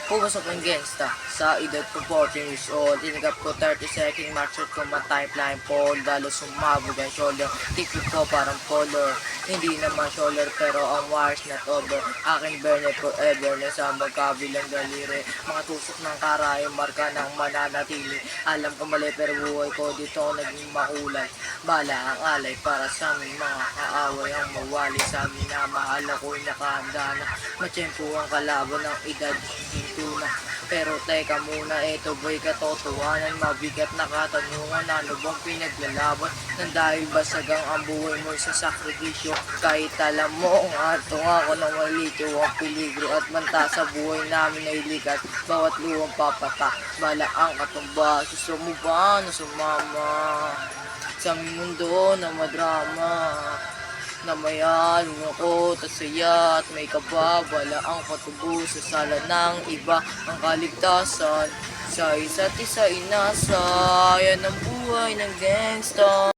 Pumasok ang gangsta sa edad ko 14 years old. Tinigap ko 30-second mark shot ko ma-timeline po. Lalo sumabog ang shoulder. Tikip ko parang color. Hindi naman shoulder pero ang wires not over. Aking burner forever na sa magkabilang daliri. Mga tusok ng karay, marka ng mananatili. Alam ko mali pero buhay ko dito naging makulay. Bala ang alay para sa aming mga kaaway ang mawali sa amin na mahal ako'y nakahanda na. Matsyempo ang kalaban ng edad. Na. Pero teka muna, eto boy katotohanan, mabigat na katanungan, ano bang pinaglalaban nang dahil basagang ang buhay mo sa sakripisyo. Kahit alam mo nga ito ako ng malito ang peligro at manta sa buhay namin ay likat, bawat luwang papatak, bala ang katumba. Gusto mo ba na sumama sa mundo na madrama? Na may alungkot at saya at may kababala ang patubo sa sala ng iba ang kaligtasan sa isa't isa inasa. Yan ang buhay ng gangsta.